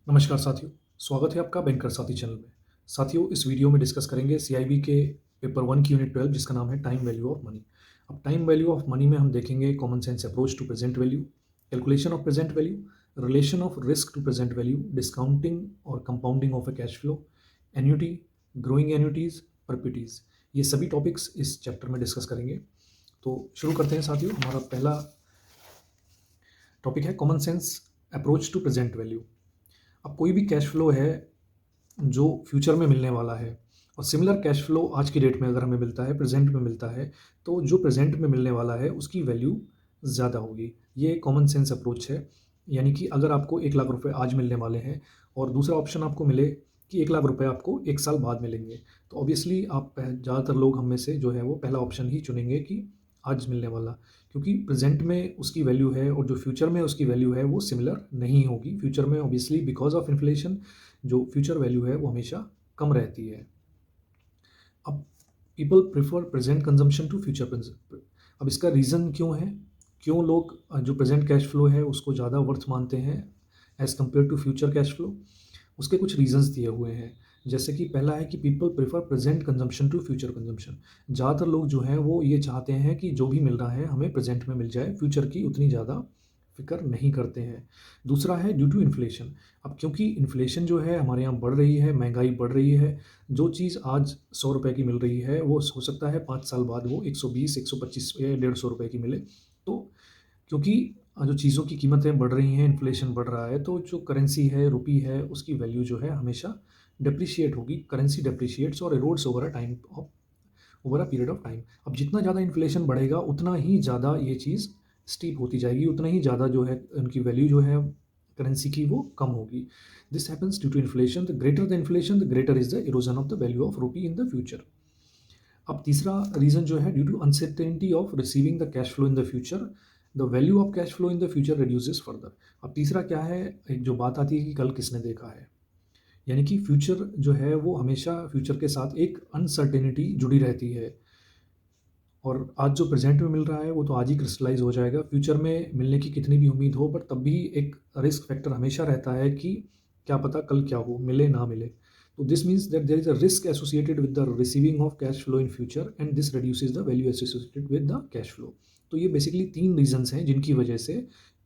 नमस्कार साथियों, स्वागत है आपका बैंकर साथी चैनल में। साथियों, इस वीडियो में डिस्कस करेंगे सीआईबी के पेपर 1 की यूनिट 12 जिसका नाम है टाइम वैल्यू ऑफ मनी। अब टाइम वैल्यू ऑफ मनी में हम देखेंगे common sense approach to present value, calculation of present value, relation of risk to present value, discounting और compounding of a cash flow, annuity, growing annuities, perpetuities. ये सभी topics इस chapter में discuss करेंगे। तो शुरू करते हैं साथियों। हमारा पहला टॉपिक है common sense approach to present value. अब कोई भी कैश फ्लो है जो फ्यूचर में मिलने वाला है और सिमिलर कैश फ्लो आज की डेट में अगर हमें मिलता है, प्रेजेंट में मिलता है, तो जो प्रेजेंट में मिलने वाला है उसकी वैल्यू ज़्यादा होगी। ये कॉमन सेंस अप्रोच है। यानी कि अगर आपको 1 लाख रुपए आज मिलने वाले हैं और दूसरा ऑप्शन आपको मिले कि 1 लाख रुपए आपको 1 साल बाद मिलेंगे, तो ऑब्वियसली आप ज़्यादातर लोग हम में से जो है वो पहला ऑप्शन ही चुनेंगे कि आज मिलने वाला, क्योंकि प्रेजेंट में उसकी वैल्यू है और जो फ्यूचर में उसकी वैल्यू है वो सिमिलर नहीं होगी। फ्यूचर में ऑब्वियसली बिकॉज ऑफ इन्फ्लेशन जो फ्यूचर वैल्यू है वो हमेशा कम रहती है। अब people prefer present consumption to future. अब इसका रीज़न क्यों है, क्यों लोग जो प्रेजेंट कैश फ्लो है उसको ज़्यादा वर्थ मानते हैं as compare to future cash flow? उसके कुछ रीजंस दिए हुए हैं। जैसे कि पहला है कि people prefer present consumption to future consumption. ज़्यादातर लोग जो हैं वो ये चाहते हैं कि जो भी मिल रहा है हमें प्रेजेंट में मिल जाए, फ्यूचर की उतनी ज़्यादा फिक्र नहीं करते हैं। दूसरा है ड्यू टू इन्फ्लेशन। अब क्योंकि इन्फ्लेशन जो है हमारे यहाँ बढ़ रही है, महंगाई बढ़ रही है, जो चीज़ आज 100 रुपये की मिल रही है वो हो सकता है 5 साल बाद वो 120, 125 या 150 रुपये की मिले। तो क्योंकि जो चीज़ों की कीमतें बढ़ रही हैं, इन्फ्लेशन बढ़ रहा है, तो जो करेंसी है, रुपी है, उसकी वैल्यू जो है हमेशा डेप्रिशिएट होगी। करेंसी डेप्रिशिएट्स और erodes over a period of time. अब जितना ज़्यादा इन्फ्लेशन बढ़ेगा उतना ही ज़्यादा ये चीज़ स्टीप होती जाएगी, उतना ही ज़्यादा जो है उनकी वैल्यू जो है करेंसी की वो कम होगी। This happens due to inflation. The greater the inflation the greater is the erosion of the value of rupee in the future. अब तीसरा रीज़न जो है due to uncertainty of receiving the cash flow in the future, the value of cash flow in the future reduces further. अब तीसरा क्या है, एक जो बात आती है कि कल किसने देखा है, यानी कि फ्यूचर जो है वो हमेशा फ्यूचर के साथ एक अनसर्टेनिटी जुड़ी रहती है। और आज जो प्रेजेंट में मिल रहा है वो तो आज ही क्रिस्टलाइज हो जाएगा। फ्यूचर में मिलने की कितनी भी उम्मीद हो बट तब भी एक रिस्क फैक्टर हमेशा रहता है कि क्या पता कल क्या हो, मिले ना मिले। तो this means that there is a risk associated with the receiving of cash flow in future and this reduces the value associated with the cash flow. तो ये बेसिकली 3 रीजंस हैं जिनकी वजह से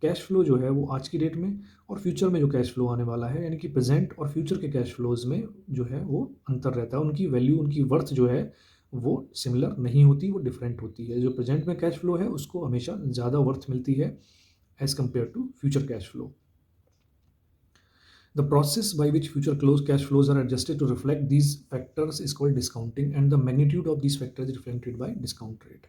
कैश फ्लो जो है वो आज की डेट में और फ्यूचर में जो कैश फ्लो आने वाला है, यानी कि प्रेजेंट और फ्यूचर के कैश फ्लोज में जो है वो अंतर रहता है। उनकी वैल्यू, उनकी वर्थ जो है वो सिमिलर नहीं होती, वो डिफरेंट होती है। जो प्रेजेंट में कैश फ्लो है उसको हमेशा ज़्यादा वर्थ मिलती है as compare to future cash flow. The process by which future close cash flows are adjusted to reflect these factors is called discounting and the magnitude of these factors is reflected by discount rate.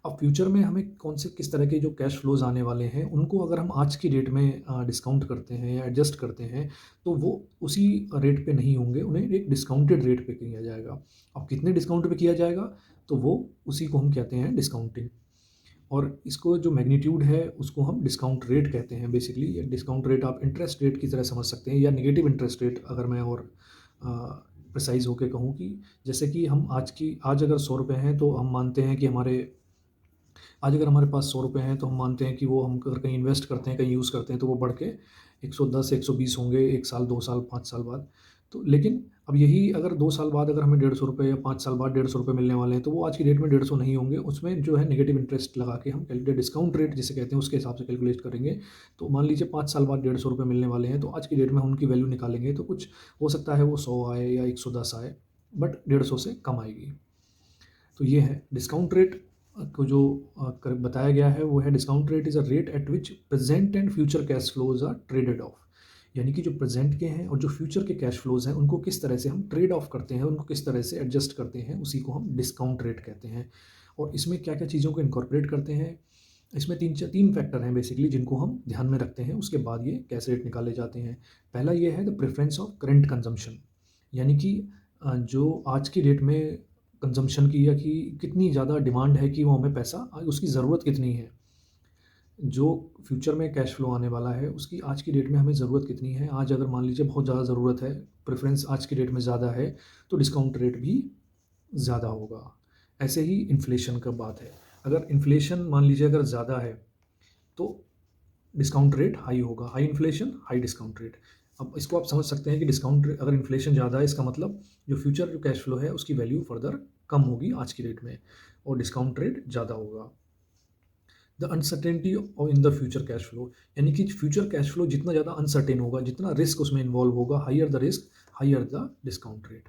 अब future में हमें कौन से किस तरह के जो cash flows आने वाले हैं उनको अगर हम आज की डेट में डिस्काउंट करते हैं या एडजस्ट करते हैं तो वो उसी रेट पे नहीं होंगे, उन्हें एक डिस्काउंटेड रेट पे किया जाएगा। अब कितने डिस्काउंट पे किया जाएगा तो वो उसी को हम कहते हैं डिस्काउंटिंग। और इसको जो मैग्नीट्यूड है उसको हम डिस्काउंट रेट कहते हैं बेसिकली। या डिस्काउंट रेट आप इंटरेस्ट रेट की तरह समझ सकते हैं या नेगेटिव इंटरेस्ट रेट, अगर मैं और प्रिसाइज होकर कहूँ कि जैसे कि हम आज अगर 100 रुपये हैं तो हम मानते हैं कि आज अगर हमारे पास 100 रुपये हैं तो हम मानते हैं कि वो हम अगर कहीं इन्वेस्ट करते हैं, कहीं यूज़ करते हैं तो वो बढ़ के 110 120 होंगे 1 साल, 2 साल, 5 साल बाद। तो लेकिन अब यही अगर 2 साल बाद अगर हमें 150 रुपये या 5 साल बाद 150 रुपये मिलने वाले हैं तो वो आज की डेट में 150 नहीं होंगे। उसमें जो है नेगेटिव इंटरेस्ट लगा के हम कैलकुलेट, डिस्काउंट रेट जिसे कहते हैं, उसके हिसाब से कैलकुलेट करेंगे। तो मान लीजिए 5 साल बाद 150 रुपये मिलने वाले हैं तो आज की डेट में हम उनकी वैल्यू निकालेंगे तो कुछ हो सकता है वो 100 आए या 110 आए, बट 150 से कम आएगी। तो ये है डिस्काउंट रेट को जो बताया गया है वो है discount rate is a rate at which present and future cash flows are traded off. यानी कि जो प्रेजेंट के हैं और जो फ्यूचर के कैश फ्लोज हैं उनको किस तरह से हम ट्रेड ऑफ करते हैं, उनको किस तरह से एडजस्ट करते हैं, उसी को हम डिस्काउंट रेट कहते हैं। और इसमें क्या क्या चीज़ों को इनकॉर्पोरेट करते हैं, इसमें तीन फैक्टर हैं बेसिकली जिनको हम ध्यान में रखते हैं। उसके बाद ये कैश रेट निकाले जाते हैं। पहला ये है the preference of current consumption, यानी कि जो आज की डेट में कंजम्पशन की या कि कितनी ज़्यादा डिमांड है कि वो हमें पैसा, उसकी ज़रूरत कितनी है। जो फ्यूचर में कैश फ्लो आने वाला है उसकी आज की डेट में हमें ज़रूरत कितनी है। आज अगर मान लीजिए बहुत ज़्यादा ज़रूरत है, प्रेफरेंस आज की डेट में ज़्यादा है, तो डिस्काउंट रेट भी ज़्यादा होगा। ऐसे ही इन्फ्लेशन का बात है, अगर इन्फ्लेशन मान लीजिए अगर ज़्यादा है तो डिस्काउंट रेट हाई होगा। High inflation high discount rate. अब इसको आप समझ सकते हैं कि डिस्काउंट अगर इन्फ्लेशन ज़्यादा है, इसका मतलब जो फ्यूचर जो कैश फ्लो है उसकी वैल्यू फर्दर कम होगी आज की डेट में, और डिस्काउंट रेट ज़्यादा होगा। The uncertainty in the future cash flow, यानी कि फ्यूचर कैश फ्लो जितना ज़्यादा अनसर्टेन होगा, जितना रिस्क उसमें इन्वॉल्व होगा, higher the risk higher the discount rate.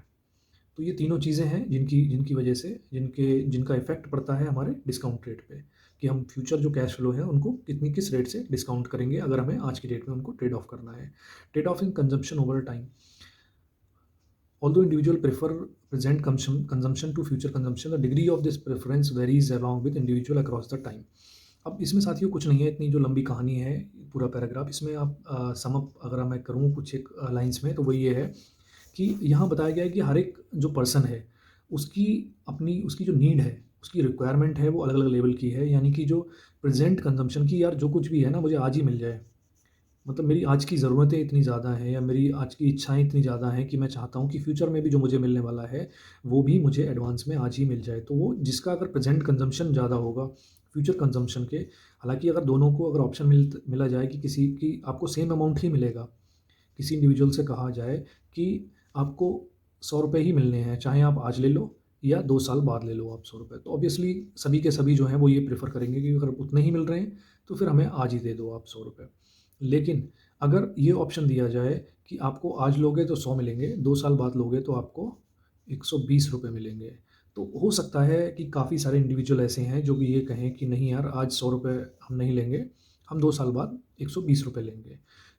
तो ये तीनों चीज़ें हैं जिनकी जिनकी वजह से जिनका इफेक्ट पड़ता है हमारे डिस्काउंट रेट पे, कि हम फ्यूचर जो कैश फ्लो है उनको किस रेट से डिस्काउंट करेंगे अगर हमें आज की डेट में उनको ट्रेड ऑफ करना है। Trade off in consumption over time, although individual prefer present consumption to future consumption, the degree of this preference varies along with individual across the time। अब इसमें साथियों कुछ नहीं है, इतनी जो लंबी कहानी है पूरा पैराग्राफ, इसमें आप सम अप अगर मैं करूँ कुछ एक लाइंस में, तो वो ये है कि यहाँ बताया गया है कि हर एक जो पर्सन है उसकी उसकी जो नीड है, उसकी रिक्वायरमेंट है, वो अलग अलग लेवल की है। यानी कि जो प्रेजेंट कंजम्पशन की, यार जो कुछ भी है ना मुझे आज ही मिल जाए, मतलब मेरी आज की ज़रूरतें इतनी ज़्यादा हैं या मेरी आज की इच्छाएँ इतनी ज़्यादा हैं कि मैं चाहता हूँ कि फ्यूचर में भी जो मुझे मिलने वाला है, वो भी मुझे एडवांस में आज ही मिल जाए। तो वो जिसका अगर प्रेज़ेंट कंज़म्पशन ज़्यादा होगा फ्यूचर कंज़म्पशन के, हालाँकि अगर दोनों को अगर ऑप्शन मिला जाए कि किसी की आपको सेम अमाउंट ही मिलेगा, किसी इंडिविजुअल से कहा जाए कि आपको ₹100 ही मिलने हैं, चाहे आप आज ले लो या 2 साल बाद ले लो आप ₹100, तो ऑब्वियसली सभी के सभी जो हैं वो ये प्रेफ़र करेंगे कि अगर उतने ही मिल रहे हैं, तो फिर हमें आज ही दे दो आप ₹100। लेकिन अगर ये ऑप्शन दिया जाए कि आपको आज लोगे तो 100 मिलेंगे, 2 साल बाद लोगे तो आपको ₹120 मिलेंगे। तो हो सकता है कि काफ़ी सारे इंडिविजुअल ऐसे हैं जो कि ये कहें कि नहीं यार, आज ₹100 हम नहीं लेंगे, हम 2 साल बाद ₹120 लेंगे।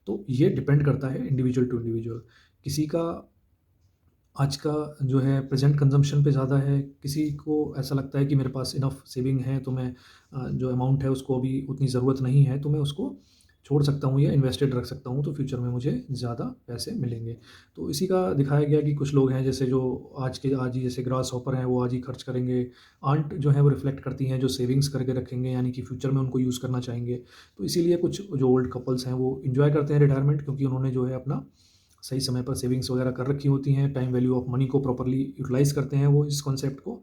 तो ये डिपेंड करता है इंडिविजुअल टू इंडिविजुअल। किसी का आज का जो है प्रेज़ेंट कंज़म्पशन पे ज़्यादा है, किसी को ऐसा लगता है कि मेरे पास इनफ़ सेविंग है, तो मैं जो अमाउंट है उसको अभी उतनी ज़रूरत नहीं है, तो मैं उसको छोड़ सकता हूँ या इन्वेस्टेड रख सकता हूँ, तो फ्यूचर में मुझे ज़्यादा पैसे मिलेंगे। तो इसी का दिखाया गया कि कुछ लोग हैं जैसे जो आज ही जैसे ग्रास हॉपर हैं, वो आज ही खर्च करेंगे। आंट जो है वो रिफ्लेक्ट करती हैं जो सेविंग्स करके रखेंगे, यानी कि फ्यूचर में उनको यूज़ करना चाहेंगे। तो इसीलिए कुछ जो ओल्ड कपल्स हैं वो एन्जॉय करते हैं रिटायरमेंट, क्योंकि उन्होंने जो है अपना सही समय पर सेविंग्स वगैरह कर रखी होती हैं, टाइम वैल्यू ऑफ मनी को प्रॉपर्ली यूटिलाइज़ करते हैं वो इस कॉन्सेप्ट को,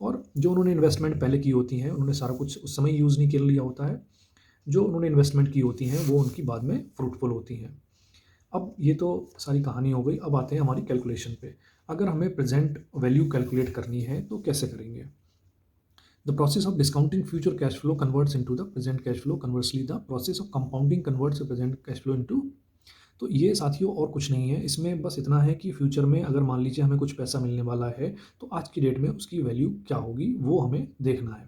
और जो उन्होंने इन्वेस्टमेंट पहले की होती हैं, उन्होंने सारा कुछ उस समय यूज़ नहीं कर लिया होता है, जो उन्होंने इन्वेस्टमेंट की होती हैं, वो उनकी बाद में फ्रूटफुल होती हैं। अब ये तो सारी कहानी हो गई, अब आते हैं हमारी कैलकुलेशन पे। अगर हमें प्रेज़ेंट वैल्यू कैलकुलेट करनी है, तो कैसे करेंगे? The process of discounting future cash flow converts into the present cash flow. Conversely, the process of compounding converts the present cash flow into, तो ये साथियों और कुछ नहीं है, इसमें बस इतना है कि फ्यूचर में अगर मान लीजिए हमें कुछ पैसा मिलने वाला है, तो आज की डेट में उसकी वैल्यू क्या होगी वो हमें देखना है।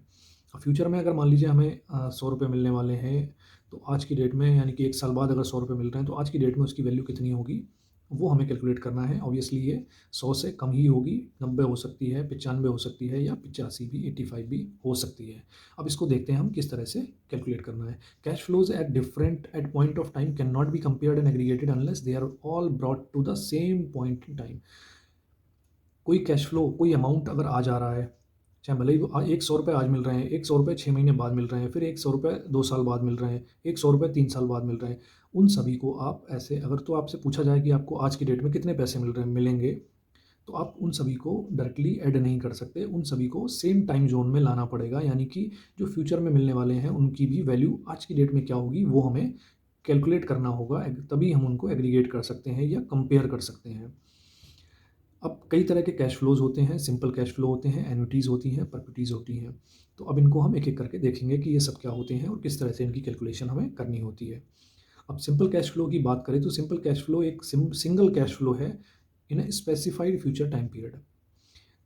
फ्यूचर में अगर मान लीजिए हमें ₹100 मिलने वाले हैं, तो आज की डेट में यानी कि 1 साल बाद अगर ₹100 मिल रहे हैं, तो आज की डेट में उसकी वैल्यू कितनी होगी, वो हमें कैलकुलेट करना है। ऑब्वियसली ये 100 से कम ही होगी, 90 हो सकती है, 95 हो सकती है, या 85 भी, 85 भी हो सकती है। अब इसको देखते हैं हम किस तरह से कैलकुलेट करना है। Cash flows at point of time can not be compared and aggregated unless they are all brought to the same point in time. कोई कैश फ्लो, कोई अमाउंट अगर आज आ रहा है, चाहे भले ही वो एक ₹100 आज मिल रहे हैं, एक ₹100 6 महीने बाद मिल रहे हैं, फिर एक ₹100 2 साल बाद मिल रहे हैं, एक ₹100 3 साल बाद मिल रहे हैं। उन सभी को आप ऐसे, अगर तो आपसे पूछा जाए कि आपको आज की डेट में कितने पैसे मिलेंगे, तो आप उन सभी को डायरेक्टली ऐड नहीं कर सकते, उन सभी को सेम टाइम ज़ोन में लाना पड़ेगा, यानी कि जो फ्यूचर में मिलने वाले हैं, उनकी भी वैल्यू आज की डेट में क्या होगी, वो हमें कैलकुलेट करना होगा, तभी हम उनको एग्रीगेट कर सकते हैं या कंपेयर कर सकते हैं। अब कई तरह के कैश फ्लोज़ होते हैं, सिंपल कैश फ्लो होते हैं, एन्युइटीज़ होती हैं, परपेचुइटीज़ होती हैं। तो अब इनको हम एक-एक करके देखेंगे कि ये सब क्या होते हैं और किस तरह से इनकी कैलकुलेशन हमें करनी होती है। अब सिंपल कैश फ्लो की बात करें, तो सिंपल कैश फ्लो एक सिंगल कैश फ्लो है in a specified future time period.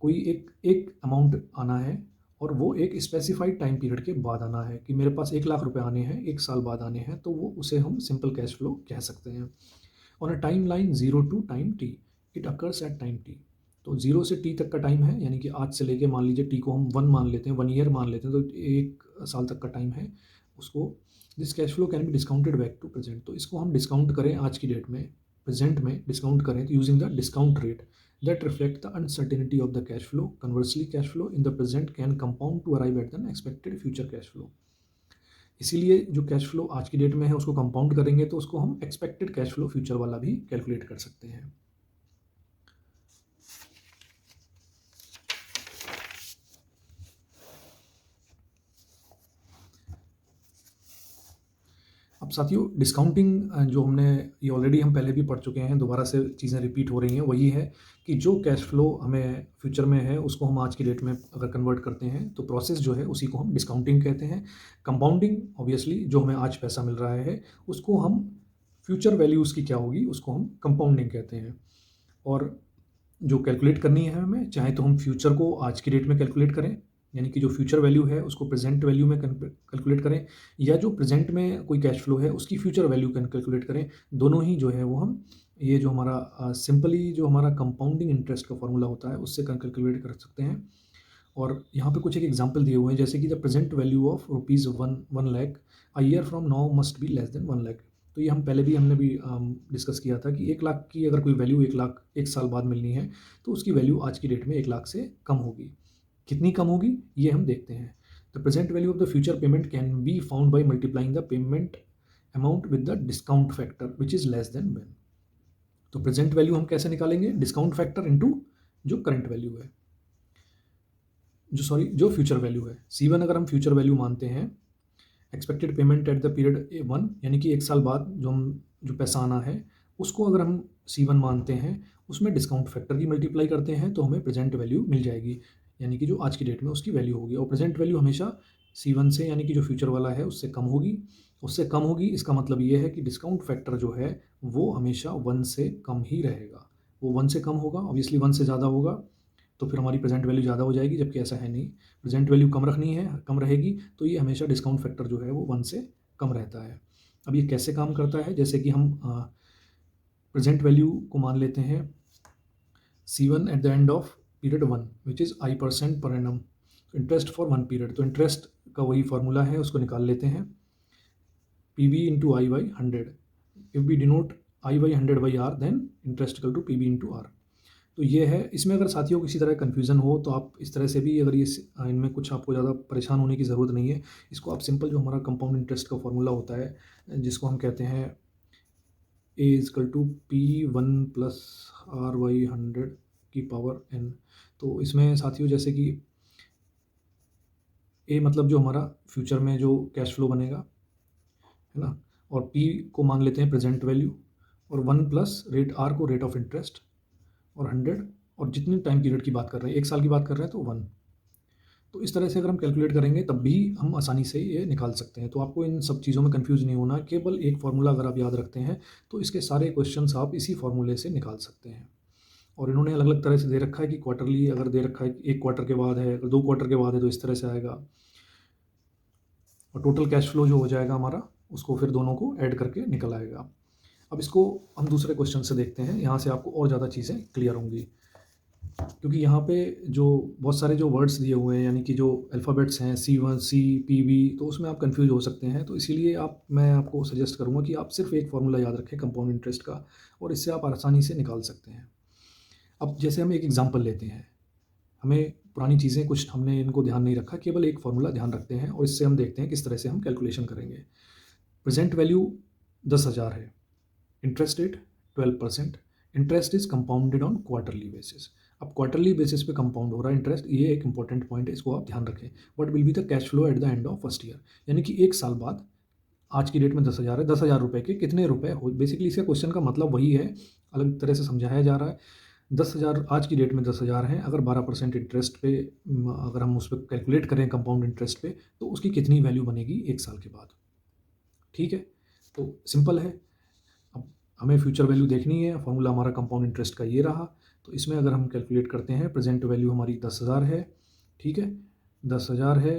कोई एक एक अमाउंट आना है, और वो एक स्पेसिफाइड टाइम पीरियड के बाद आना है, कि मेरे पास 1 लाख रुपए आने हैं, 1 साल बाद आने हैं, तो वो उसे हम सिंपल कैश फ्लो कह सकते हैं। On a time line 0 to time T, it occurs at time T. तो 0 से टी तक का टाइम है, यानी कि आज से लेके मान लीजिए टी को हम 1 मान लेते हैं, 1 ईयर मान लेते हैं, तो 1 साल तक का टाइम है उसको। This cash flow can be discounted back to present, तो इसको हम डिस्काउंट करें आज की डेट में, प्रेजेंट में डिस्काउंट करें, तो using the discount rate that reflect the uncertainty of the cash flow. Conversely, cash flow in the present can compound to arrive at the expected future cash flow. इसीलिए जो cash flow आज की date में है उसको compound करेंगे, तो उसको हम एक्सपेक्टेड कैश फ्लो फ्यूचर वाला भी कैलकुलेट कर सकते हैं। अब साथियों डिस्काउंटिंग जो हमने ये ऑलरेडी हम पहले भी पढ़ चुके हैं, दोबारा से चीज़ें रिपीट हो रही हैं, वही है कि जो कैश फ्लो हमें फ्यूचर में है उसको हम आज की डेट में अगर कन्वर्ट करते हैं तो प्रोसेस जो है उसी को हम डिस्काउंटिंग कहते हैं। कंपाउंडिंग ऑब्वियसली जो हमें आज पैसा मिल रहा है उसको हम फ्यूचर वैल्यू उसकी क्या होगी उसको हम कंपाउंडिंग कहते हैं। और जो कैलकुलेट करनी है हमें, चाहे तो हम फ्यूचर को आज की डेट में कैलकुलेट करें, यानी कि जो फ्यूचर वैल्यू है उसको प्रेजेंट वैल्यू में कैलकुलेट करें, या जो प्रेजेंट में कोई कैश फ्लो है उसकी फ्यूचर वैल्यू कैलकुलेट करें। दोनों ही जो है वो हम ये जो हमारा सिंपली जो हमारा कंपाउंडिंग इंटरेस्ट का फॉर्मूला होता है उससे कैलकुलेट कर सकते हैं। और यहाँ पे कुछ एक एग्जांपल दिए हुए हैं, जैसे कि the present value of rupees 1 lakh a year from now must be less than 1 lakh. तो ये हम पहले भी हमने भी डिस्कस किया था कि 1 लाख की अगर कोई वैल्यू 1 लाख 1 साल बाद मिलनी है तो उसकी वैल्यू आज की डेट में 1 लाख से कम होगी। कितनी कम होगी ये हम देखते हैं। The present value of the future payment can be found by multiplying the payment amount with the discount factor which is less than one. तो प्रेजेंट वैल्यू हम कैसे निकालेंगे? डिस्काउंट फैक्टर इंटू जो करंट वैल्यू है, जो future value है। C1 अगर हम फ्यूचर वैल्यू मानते हैं, expected payment at the period 1 यानी कि 1 साल बाद जो पैसा आना है उसको अगर हम C1 मानते हैं, उसमें डिस्काउंट फैक्टर की मल्टीप्लाई करते हैं तो हमें प्रेजेंट वैल्यू मिल जाएगी, यानी कि जो आज की डेट में उसकी वैल्यू होगी। और प्रेजेंट वैल्यू हमेशा C1 से यानी कि जो फ्यूचर वाला है उससे कम होगी। उससे कम होगी इसका मतलब ये है कि डिस्काउंट फैक्टर जो है वो हमेशा 1 से कम ही रहेगा। वो 1 से कम होगा, ऑब्वियसली 1 से ज़्यादा होगा तो फिर हमारी प्रेजेंट वैल्यू ज़्यादा हो जाएगी, जबकि ऐसा है नहीं। प्रेजेंट वैल्यू कम रखनी है, कम रहेगी, तो ये हमेशा डिस्काउंट फैक्टर जो है वो 1 से कम रहता है। अब ये कैसे काम करता है? जैसे कि हम प्रेजेंट वैल्यू को मान लेते हैं C1 at the end of period 1 which is I% per annum interest for 1 period. तो इंटरेस्ट का वही फार्मूला है, उसको निकाल लेते हैं, PB into I by 100। If we denote I by 100 by R then interest equal to PB into R। तो ये है। इसमें अगर साथियों किसी तरह कन्फ्यूज़न हो तो आप इस तरह से भी, अगर ये इनमें कुछ आपको ज़्यादा परेशान होने की ज़रूरत नहीं है। इसको आप सिंपल जो हमारा कंपाउंड इंटरेस्ट का फॉर्मूला होता है जिसको हम कहते हैं A equal to P1 plus R by 100 की पावर n। तो इसमें साथियों जैसे कि A मतलब जो हमारा फ्यूचर में जो कैश फ्लो बनेगा है ना, और P को मान लेते हैं प्रेजेंट वैल्यू, और 1 प्लस रेट R को रेट ऑफ इंटरेस्ट, और 100, और जितने टाइम पीरियड की बात कर रहे हैं 1 साल की बात कर रहे हैं तो 1। तो इस तरह से अगर हम कैलकुलेट करेंगे तब भी हम आसानी से ये निकाल सकते हैं। तो आपको इन सब चीज़ों में कंफ्यूज नहीं होना, केवल एक फार्मूला अगर आप याद रखते हैं तो इसके सारे क्वेश्चंस आप इसी फार्मूले से निकाल सकते हैं। और इन्होंने अलग अलग तरह से दे रखा है कि क्वार्टरली अगर दे रखा है 1 क्वार्टर के बाद है, अगर 2 क्वार्टर के बाद है तो इस तरह से आएगा, और टोटल कैश फ्लो जो हो जाएगा हमारा उसको फिर दोनों को ऐड करके निकल आएगा। अब इसको हम दूसरे क्वेश्चन से देखते हैं, यहाँ से आपको और ज़्यादा चीज़ें क्लियर होंगी, क्योंकि यहाँ पे जो बहुत सारे जो वर्ड्स दिए हुए हैं यानी कि जो अल्फ़ाबेट्स हैं C1 C PB, तो उसमें आप कंफ्यूज हो सकते हैं। तो इसीलिए मैं आपको सजेस्ट करूँगा कि आप सिर्फ एक फार्मूला याद रखें कंपाउंड इंटरेस्ट का, और इससे आप आसानी से निकाल सकते हैं। अब जैसे हम एक एग्जांपल लेते हैं, हमें पुरानी चीज़ें कुछ हमने इनको ध्यान नहीं रखा, केवल एक फार्मूला ध्यान रखते हैं और इससे हम देखते हैं किस तरह से हम कैलकुलेशन करेंगे। प्रेजेंट वैल्यू 10,000 है, interest rate 12%, interest is compounded on quarterly basis. अब क्वार्टरली बेसिस पे कंपाउंड हो रहा है इंटरेस्ट, ये एक इंपॉर्टेंट पॉइंट है, इसको आप ध्यान रखें। What will be the cash flow eight the end of first year, यानी कि 1 साल बाद आज की डेट में 10,000 है, 10,000 रुपये के कितने रुपए हो। बेसिकली इसका क्वेश्चन का मतलब वही है, अलग तरह से समझाया जा रहा है। 10,000 आज की डेट में 10,000 हैं, अगर 12% इंटरेस्ट पे अगर हम उस पर कैलकुलेट करें कंपाउंड इंटरेस्ट पे, तो उसकी कितनी वैल्यू बनेगी 1 साल के बाद। ठीक है, तो सिंपल है। अब हमें फ्यूचर वैल्यू देखनी है, फॉर्मूला हमारा कंपाउंड इंटरेस्ट का ये रहा। तो इसमें अगर हम कैलकुलेट करते हैं, प्रेजेंट वैल्यू हमारी 10,000 है, ठीक है, 10,000 है,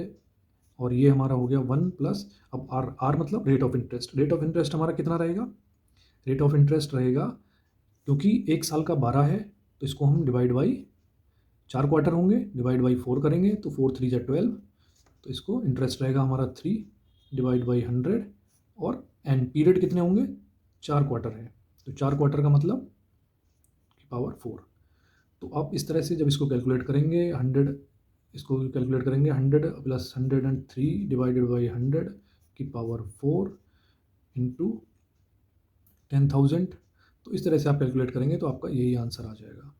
और ये हमारा हो गया 1 प्लस, अब आर मतलब rate of interest. Rate of interest हमारा कितना रहेगा? रेट ऑफ इंटरेस्ट रहेगा, क्योंकि 1 साल का 12 है तो इसको हम डिवाइड बाई 4 क्वार्टर होंगे, डिवाइड बाई 4 करेंगे तो 4 3 जा 12, तो इसको इंटरेस्ट रहेगा हमारा 3 डिवाइड बाई 100, और एन पीरियड कितने होंगे? 4 क्वार्टर है, तो 4 क्वार्टर का मतलब की पावर 4। तो आप इस तरह से जब इसको कैलकुलेट करेंगे 100, इसको कैलकुलेट करेंगे 100 प्लस 103 डिवाइडेड बाई 100 की पावर 4 इंटू 10,000। तो इस तरह से आप कैलकुलेट करेंगे तो आपका यही आंसर आ जाएगा।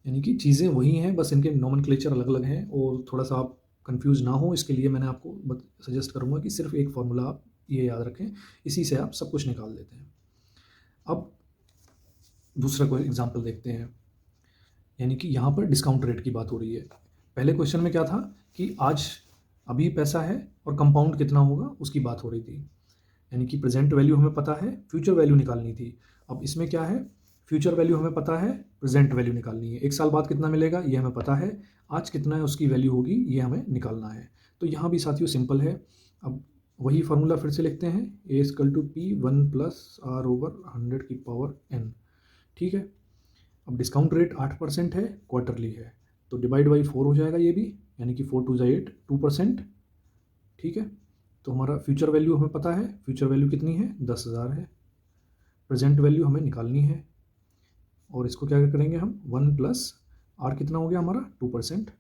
यानी कि चीज़ें वही हैं, बस इनके नोमेनक्लेचर अलग अलग हैं, और थोड़ा सा आप कंफ्यूज ना हो इसके लिए मैंने आपको सजेस्ट करूँगा कि सिर्फ एक फार्मूला आप ये याद रखें, इसी से आप सब कुछ निकाल देते हैं। अब दूसरा कोई एग्जाम्पल देखते हैं, यानी कि यहाँ पर डिस्काउंट रेट की बात हो रही है। पहले क्वेश्चन में क्या था कि आज अभी पैसा है और कंपाउंड कितना होगा उसकी बात हो रही थी, यानी कि प्रेजेंट वैल्यू हमें पता है, फ्यूचर वैल्यू निकालनी थी। अब इसमें क्या है, फ्यूचर वैल्यू हमें पता है, प्रेजेंट वैल्यू निकालनी है। एक साल बाद कितना मिलेगा ये हमें पता है, आज कितना है उसकी वैल्यू होगी ये हमें निकालना है। तो यहाँ भी साथियों सिंपल है। अब वही फार्मूला फिर से लिखते हैं, ए इक्वल टू पी 1+r/100⁴n। ठीक है। अब डिस्काउंट रेट 8% है, क्वार्टरली है, तो डिवाइड बाई 4 हो जाएगा ये भी, यानी कि 4 2 8, 2%। ठीक है। तो हमारा फ्यूचर वैल्यू हमें पता है, फ्यूचर वैल्यू कितनी है, 10,000 है। प्रेजेंट वैल्यू हमें निकालनी है, और इसको क्या करेंगे हम, 1+r कितना हो गया हमारा 2%,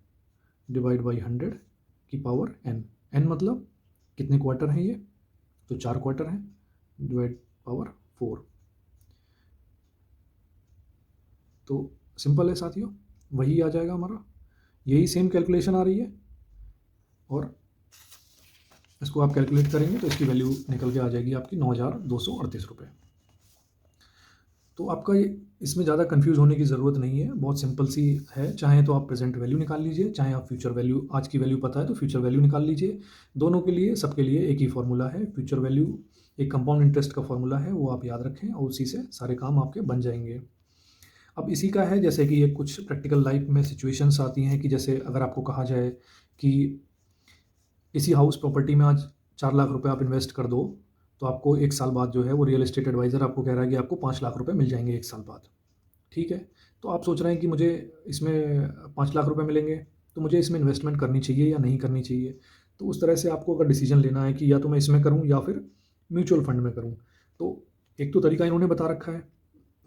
डिवाइड बाई 100⁴n। n मतलब कितने क्वार्टर हैं ये, तो 4 क्वार्टर हैं, डिवाइड पावर 4। तो सिंपल है साथियों, वही आ जाएगा हमारा, यही सेम कैलकुलेशन आ रही है, और इसको आप कैलकुलेट करेंगे तो इसकी वैल्यू निकल के आ जाएगी आपकी 9,238 रुपये। तो आपका इसमें ज़्यादा कंफ्यूज होने की ज़रूरत नहीं है, बहुत सिंपल सी है। चाहे तो आप प्रेजेंट वैल्यू निकाल लीजिए, चाहे आप फ्यूचर वैल्यू, आज की वैल्यू पता है तो फ्यूचर वैल्यू निकाल लीजिए। दोनों के लिए, सबके लिए एक ही फार्मूला है। फ्यूचर वैल्यू एक कंपाउंड इंटरेस्ट का फार्मूला है, वो आप याद रखें, और उसी से सारे काम आपके बन जाएंगे। अब इसी का है, जैसे कि ये कुछ प्रैक्टिकल लाइफ में सिचुएशंस आती हैं कि जैसे अगर आपको कहा जाए कि इसी हाउस प्रॉपर्टी में आज 4 लाख रुपए आप इन्वेस्ट कर दो, तो आपको एक साल बाद जो है वो रियल एस्टेट एडवाइज़र आपको कह रहा है कि आपको 5 लाख रुपए मिल जाएंगे एक साल बाद। ठीक है। तो आप सोच रहे हैं कि मुझे इसमें 5 लाख रुपए मिलेंगे, तो मुझे इसमें इन्वेस्टमेंट करनी चाहिए या नहीं करनी चाहिए। तो उस तरह से आपको अगर डिसीजन लेना है कि या तो मैं इसमें करूँ या फिर म्यूचुअल फंड में करूँ, तो एक तो तरीका इन्होंने बता रखा है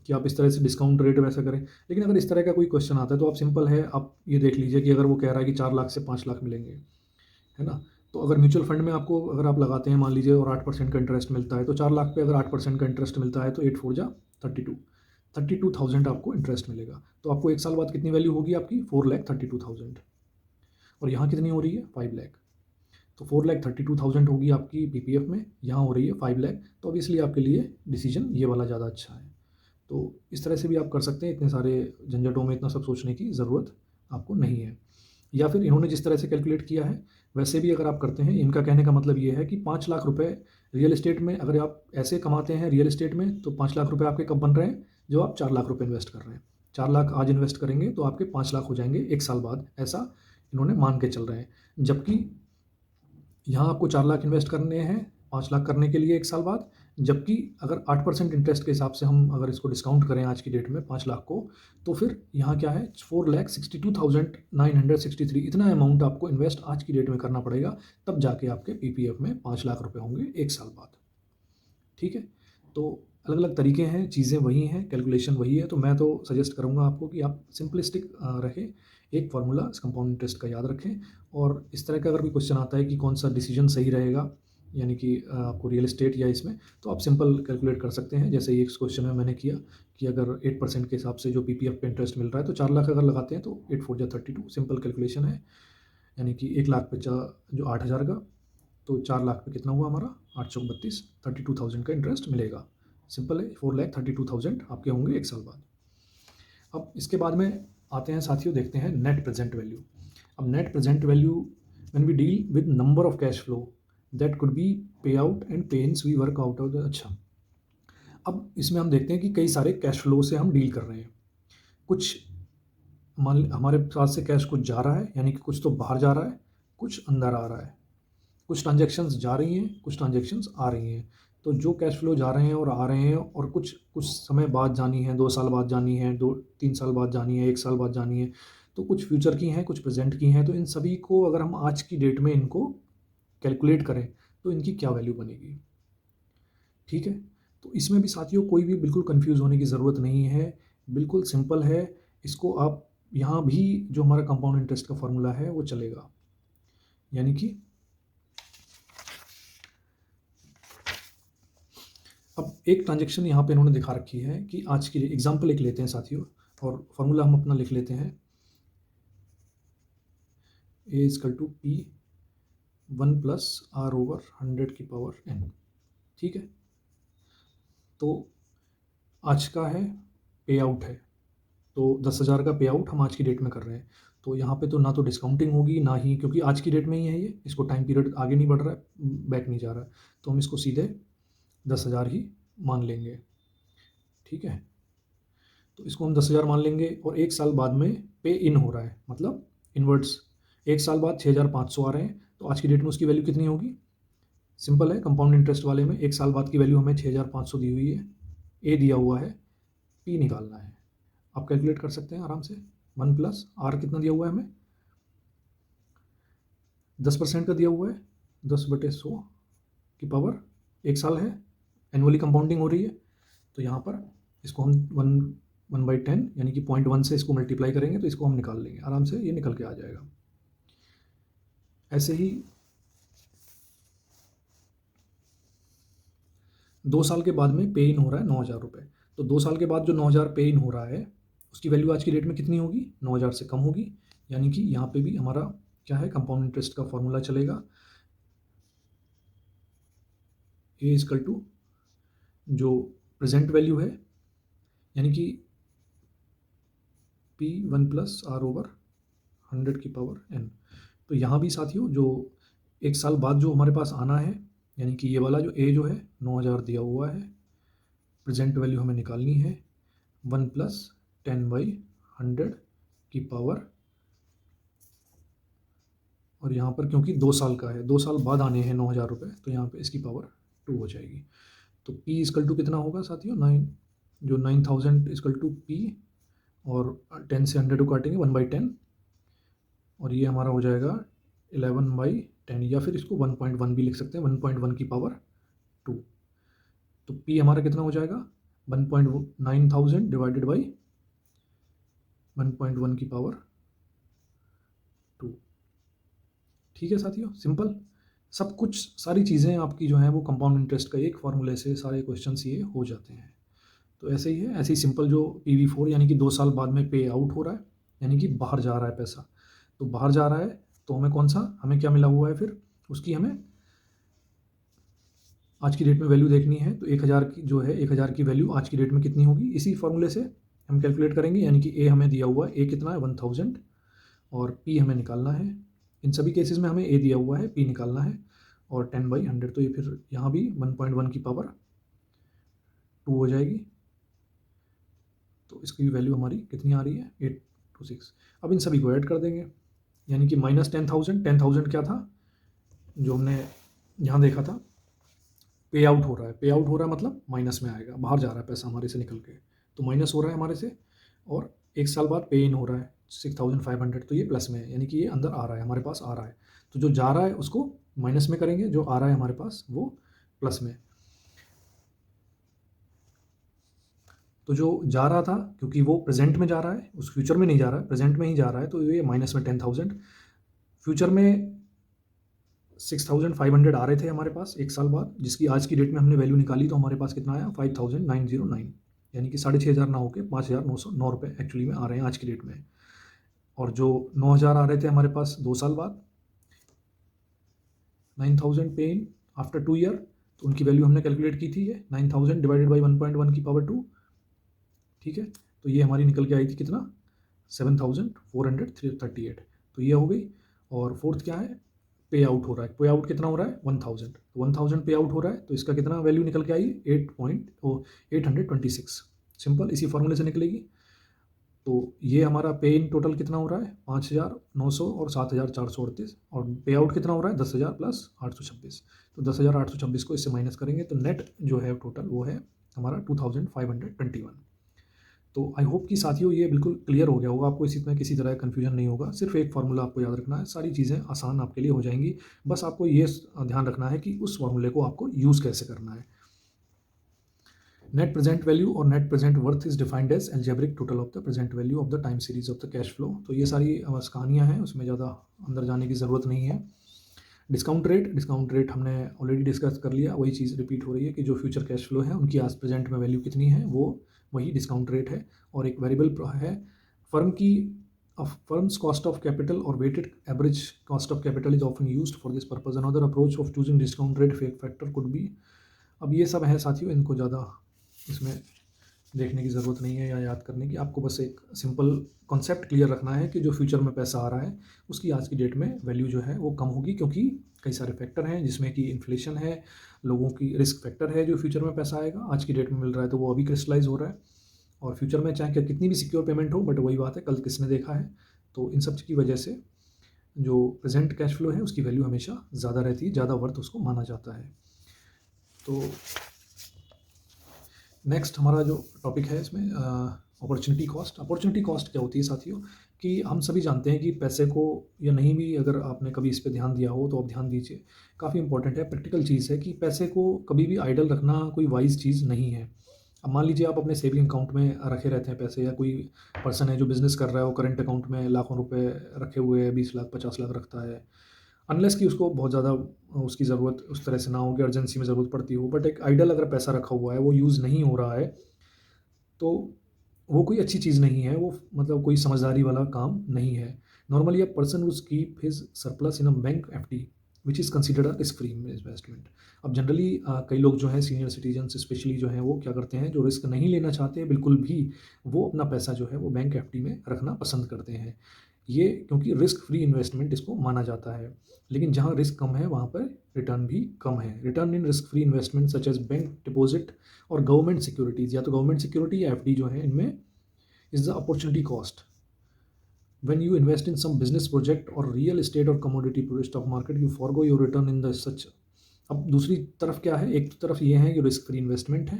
कि आप इस तरह से डिस्काउंट रेट वैसा करें। लेकिन अगर इस तरह का कोई क्वेश्चन आता है तो आप सिंपल है, आप ये देख लीजिए कि अगर वो कह रहा है कि 4 लाख से 5 लाख मिलेंगे, है ना, तो अगर म्यूचुअल फंड में आपको अगर आप लगाते हैं मान लीजिए और 8% का इंटरेस्ट मिलता है, तो 4 लाख पे अगर 8% का इंटरेस्ट मिलता है तो 8 4 जा 32,000 आपको इंटरेस्ट मिलेगा। तो आपको एक साल बाद कितनी वैल्यू होगी आपकी, 4,32,000। और यहाँ कितनी हो रही है, 5 लाख। तो 4,32,000 होगी आपकी पीपीएफ में, यहाँ हो रही है 5 लाख। तो ऑब्वियसली आपके लिए डिसीजन ये वाला ज़्यादा अच्छा है। तो इस तरह से भी आप कर सकते हैं, इतने सारे झंझटों में इतना सब सोचने की ज़रूरत आपको नहीं है। या फिर इन्होंने जिस तरह से कैलकुलेट किया है वैसे भी अगर आप करते हैं, इनका कहने का मतलब ये है कि 5 लाख रुपए रियल एस्टेट में अगर आप ऐसे कमाते हैं रियल एस्टेट में, तो 5 लाख रुपए आपके कब बन रहे हैं, जो आप 4 लाख रुपए इन्वेस्ट कर रहे हैं। 4 लाख आज इन्वेस्ट करेंगे तो आपके 5 लाख हो जाएंगे एक साल बाद, ऐसा इन्होंने मान के चल रहे हैं। जबकि यहाँ आपको 4 लाख इन्वेस्ट करने हैं 5 लाख करने के लिए एक साल बाद, जबकि अगर 8% इंटरेस्ट के हिसाब से हम अगर इसको डिस्काउंट करें आज की डेट में 5 लाख को, तो फिर यहाँ क्या है, 4,62,963 इतना अमाउंट आपको इन्वेस्ट आज की डेट में करना पड़ेगा, तब जाके आपके पीपीएफ में 5 लाख रुपए होंगे एक साल बाद। ठीक है। तो अलग अलग तरीके हैं, चीज़ें वही हैं, कैलकुलेशन वही है। तो मैं तो सजेस्ट करूँगा आपको कि आप सिंपलिस्टिक रखें, एक फार्मूला कंपाउंड इंटरेस्ट का याद रखें, और इस तरह का अगर कोई क्वेश्चन आता है कि कौन सा डिसीजन सही रहेगा, यानी कि आपको रियल एस्टेट या इसमें, तो आप सिंपल कैलकुलेट कर सकते हैं। जैसे ये इस क्वेश्चन में मैंने किया कि अगर 8% के हिसाब से जो पीपीएफ पे इंटरेस्ट मिल रहा है, तो 4 लाख अगर लगाते हैं तो 8 4 जा 32, सिंपल कैलकुलेशन है। यानी कि 1 लाख पे जो 8,000 का, तो 4 लाख पे कितना हुआ हमारा, 8 चौक 32, 32,000 का इंटरेस्ट मिलेगा। सिंपल है, 4,32,000 आपके होंगे एक साल बाद। अब इसके बाद में आते हैं साथियों, देखते हैं नेट प्रेजेंट वैल्यू। अब net present value when we deal with number of cash flow that could be pay out and pence we work out of the. अच्छा, अब इसमें हम देखते हैं कि कई सारे कैश फ्लो से हम डील कर रहे हैं। कुछ हमारे पास से कैश कुछ जा रहा है, यानी कि कुछ तो बाहर जा रहा है, कुछ अंदर आ रहा है। कुछ ट्रांजैक्शंस जा रही हैं, कुछ ट्रांजैक्शंस आ रही हैं। तो जो कैश फ्लो जा रहे हैं और आ रहे हैं, और कुछ कुछ समय बाद जानी है, 2 साल बाद जानी है, 2-3 साल बाद जानी है, 1 साल बाद जानी है, तो कुछ फ्यूचर की हैं, कुछ प्रेजेंट की हैं। तो इन सभी को अगर हम आज की डेट में इनको कैलकुलेट करें तो इनकी क्या वैल्यू बनेगी। ठीक है। तो इसमें भी साथियों कोई भी बिल्कुल कंफ्यूज होने की ज़रूरत नहीं है, बिल्कुल सिंपल है। इसको आप यहाँ भी जो हमारा कंपाउंड इंटरेस्ट का फॉर्मूला है वो चलेगा, यानी कि अब एक ट्रांजैक्शन यहाँ पे इन्होंने दिखा रखी है कि आज की एग्जांपल एक लेते हैं साथियों, और फॉर्मूला हम अपना लिख लेते हैं, A = P 1+r/100⁴n। ठीक है, तो आज का है पे आउट है, तो 10,000 का पे आउट हम आज की डेट में कर रहे हैं। तो यहाँ पे तो ना तो डिस्काउंटिंग होगी ना ही, क्योंकि आज की डेट में ही है ये, इसको टाइम पीरियड आगे नहीं बढ़ रहा है, बैक नहीं जा रहा है, तो हम इसको सीधे 10,000 ही मान लेंगे। ठीक है, तो इसको हम 10,000 मान लेंगे और 1 साल बाद में पे इन हो रहा है, मतलब इनवर्ट्स 1 साल बाद 6,500 आ रहे हैं, तो आज की डेट में उसकी वैल्यू कितनी होगी? सिंपल है, कंपाउंड इंटरेस्ट वाले में 1 साल बाद की वैल्यू हमें 6,500 दी हुई है, ए दिया हुआ है, पी निकालना है। आप कैलकुलेट कर सकते हैं आराम से, 1 प्लस आर कितना दिया हुआ है हमें, 10% का दिया हुआ है, 10/100 की पावर, 1 साल है, एनुअली कंपाउंडिंग हो रही है, तो यहाँ पर इसको हम 1/10 यानी कि 0.1 से इसको मल्टीप्लाई करेंगे तो इसको हम निकाल लेंगे आराम से, ये निकल के आ जाएगा। ऐसे ही 2 साल के बाद में पे इन हो रहा है 9,000 रुपये, तो 2 साल के बाद जो 9,000 पे इन हो रहा है उसकी वैल्यू आज की डेट में कितनी होगी? 9,000 से कम होगी, यानी कि यहाँ पे भी हमारा क्या है, कंपाउंड इंटरेस्ट का फॉर्मूला चलेगा, ए इजकल टू जो प्रेजेंट वैल्यू है यानी कि पी 1 प्लस आर ओवर 100 की पावर एन। तो यहाँ भी साथियों जो 1 साल बाद जो हमारे पास आना है, यानी कि ये वाला जो ए जो है 9,000 दिया हुआ है, प्रेजेंट वैल्यू हमें निकालनी है 1 प्लस 10/100 की पावर, और यहाँ पर क्योंकि 2 साल का है, 2 साल बाद आने हैं 9,000 रुपये, तो यहाँ पे इसकी पावर 2 हो जाएगी। तो P इजकल टू कितना होगा साथियों, 9, जो 9,000 इजकल टू P, और 10 से 100 को काटेंगे 1/10, और ये हमारा हो जाएगा 11/10, या फिर इसको 1.1 भी लिख सकते हैं, 1.1 की पावर 2। तो P हमारा कितना हो जाएगा, 1.9000 डिवाइडेड बाई 1.1 की पावर 2। ठीक है साथियों, सिंपल, सब कुछ सारी चीज़ें आपकी जो हैं वो कंपाउंड इंटरेस्ट का एक फार्मूले से सारे क्वेश्चंस ये हो जाते हैं। तो ऐसे ही है, ऐसे ही सिंपल जो PV4 यानी कि 2 साल बाद में पे आउट हो रहा है, यानी कि बाहर जा रहा है पैसा, तो बाहर जा रहा है तो हमें कौन सा, हमें क्या मिला हुआ है फिर, उसकी हमें आज की डेट में वैल्यू देखनी है, तो 1,000 की जो है 1,000 की वैल्यू आज की डेट में कितनी होगी, इसी फार्मूले से हम कैलकुलेट करेंगे, यानी कि ए हमें दिया हुआ है, ए कितना है 1,000, और पी हमें निकालना है, इन सभी केसेस में हमें ए दिया हुआ है, पी निकालना है, और 10/100, तो ये फिर यहाँ भी 1.1 की पावर 2 हो जाएगी, तो इसकी वैल्यू हमारी कितनी आ रही है 826। अब इन सभी को ऐड कर देंगे, यानी कि माइनस 10,000, 10,000 क्या था जो हमने यहाँ देखा था, पे आउट हो रहा है, पे आउट हो रहा है मतलब माइनस में आएगा, बाहर जा रहा है पैसा हमारे से निकल के, तो माइनस हो रहा है हमारे से, और 1 साल बाद पे इन हो रहा है 6,500, तो ये प्लस में है, यानी कि ये अंदर आ रहा है, हमारे पास आ रहा है, तो जो जा रहा है उसको माइनस में करेंगे, जो आ रहा है हमारे पास वो प्लस में। तो जो जा रहा था क्योंकि वो प्रेजेंट में जा रहा है, उस फ्यूचर में नहीं जा रहा है, प्रेजेंट में ही जा रहा है, तो ये माइनस में 10,000, फ्यूचर में 6,500 आ रहे थे हमारे पास 1 साल बाद, जिसकी आज की डेट में हमने वैल्यू निकाली तो हमारे पास कितना आया 5,909, यानी कि 6,500 ना होकर 5,909 रुपये एक्चुअली में आ रहे हैं आज की डेट में। और जो 9,000 आ रहे थे हमारे पास 2 साल बाद, 9,000 पे इन आफ्टर 2 ईयर, तो उनकी वैल्यू हमने कैलकुलेट की थी, ये 9,000 डिवाइडेड बाई 1.1 की पावर 2। ठीक है, तो ये हमारी निकल के आई थी कितना, 7,438, तो ये हो गई। और फोर्थ क्या है, पे आउट हो रहा है, पे आउट कितना हो रहा है 1,000, तो 1,000 पे आउट हो रहा है, तो इसका कितना वैल्यू निकल के आई 826, सिंपल इसी फॉर्मूले से निकलेगी। तो ये हमारा पे इन टोटल कितना हो रहा है 5,900 और 7,438, और पे आउट कितना हो रहा है 10,000 प्लस 826, तो 10,826 को इससे माइनस करेंगे तो नेट जो है टोटल वो है हमारा 2,521। तो आई होप कि साथियों ये बिल्कुल क्लियर हो गया होगा आपको, इसमें किसी तरह का कन्फ्यूजन नहीं होगा, सिर्फ एक फार्मूला आपको याद रखना है, सारी चीज़ें आसान आपके लिए हो जाएंगी, बस आपको ये ध्यान रखना है कि उस फार्मूले को आपको यूज़ कैसे करना है। नेट प्रेजेंट वैल्यू और net present worth is defined as algebraic total of the present value of the time series of the cash flow. तो ये सारी बस कहानियाँ हैं, उसमें ज़्यादा अंदर जाने की ज़रूरत नहीं है। डिस्काउंट रेट हमने ऑलरेडी डिस्कस कर लिया, वही चीज़ रिपीट हो रही है कि जो फ्यूचर कैश फ्लो है उनकी आज प्रेजेंट में वैल्यू कितनी है वो वही डिस्काउंट रेट है। और एक वेरिएबल है फर्म्स कॉस्ट ऑफ कैपिटल और weighted average cost of capital is often used for this purpose. Another approach of choosing discount rate factor could be अब ये सब है साथियों, इनको ज़्यादा इसमें देखने की ज़रूरत नहीं है या याद करने की। आपको बस एक सिंपल कॉन्सेप्ट क्लियर रखना है कि जो फ्यूचर में पैसा आ रहा है उसकी आज की डेट में वैल्यू जो है वो कम होगी, क्योंकि कई सारे फैक्टर हैं जिसमें कि इन्फ्लेशन है, लोगों की रिस्क फैक्टर है। जो फ्यूचर में पैसा आएगा आज की डेट में मिल रहा है तो वो अभी क्रिस्टलाइज हो रहा है, और फ्यूचर में चाहे कितनी भी सिक्योर पेमेंट हो, बट वही बात है, कल किसने देखा है। तो इन सब की वजह से जो प्रेजेंट कैश फ्लो है उसकी वैल्यू हमेशा ज़्यादा रहती है, ज़्यादा वर्थ उसको माना जाता है। तो नेक्स्ट हमारा जो टॉपिक है इसमें अपॉर्चुनिटी कॉस्ट। अपॉर्चुनिटी कॉस्ट क्या होती है साथियों, कि हम सभी जानते हैं कि पैसे को, या नहीं भी अगर आपने कभी इस पे ध्यान दिया हो तो आप ध्यान दीजिए, काफ़ी इंपॉर्टेंट है, प्रैक्टिकल चीज़ है कि पैसे को कभी भी आइडल रखना कोई वाइज चीज़ नहीं है। अब मान लीजिए आप अपने सेविंग अकाउंट में रखे रहते हैं पैसे, या कोई पर्सन है जो बिज़नेस कर रहा है वो करंट अकाउंट में लाखों रुपए रखे हुए है, 20 लाख 50 लाख रखता है, अनलेस कि उसको बहुत ज़्यादा उसकी ज़रूरत उस तरह से ना हो कि अर्जेंसी में ज़रूरत पड़ती हो। बट एक आइडल अगर पैसा रखा हुआ है, वो यूज़ नहीं हो रहा है, तो वो कोई अच्छी चीज़ नहीं है, वो मतलब कोई समझदारी वाला काम नहीं है। Normally a person would keep his surplus in a bank FD which is considered a risk free investment. अब जनरली कई लोग जो हैं सीनियर सिटीजन्स स्पेशली जो हैं वो क्या करते हैं, जो रिस्क नहीं लेना चाहते हैं बिल्कुल भी, वो अपना पैसा जो है वो बैंक एफडी में रखना पसंद करते हैं। ये क्योंकि रिस्क फ्री इन्वेस्टमेंट इसको माना जाता है, लेकिन जहाँ रिस्क कम है वहाँ पर रिटर्न भी कम है। Return in risk free investment such as bank deposit और गवर्नमेंट सिक्योरिटीज़, या तो गवर्नमेंट सिक्योरिटी या एफडी जो है, इनमें is the opportunity cost. When you invest in some business project or real estate or commodity stock market, you forgo your return in the such। अब दूसरी तरफ क्या है, एक तरफ ये है कि रिस्क फ्री इन्वेस्टमेंट है,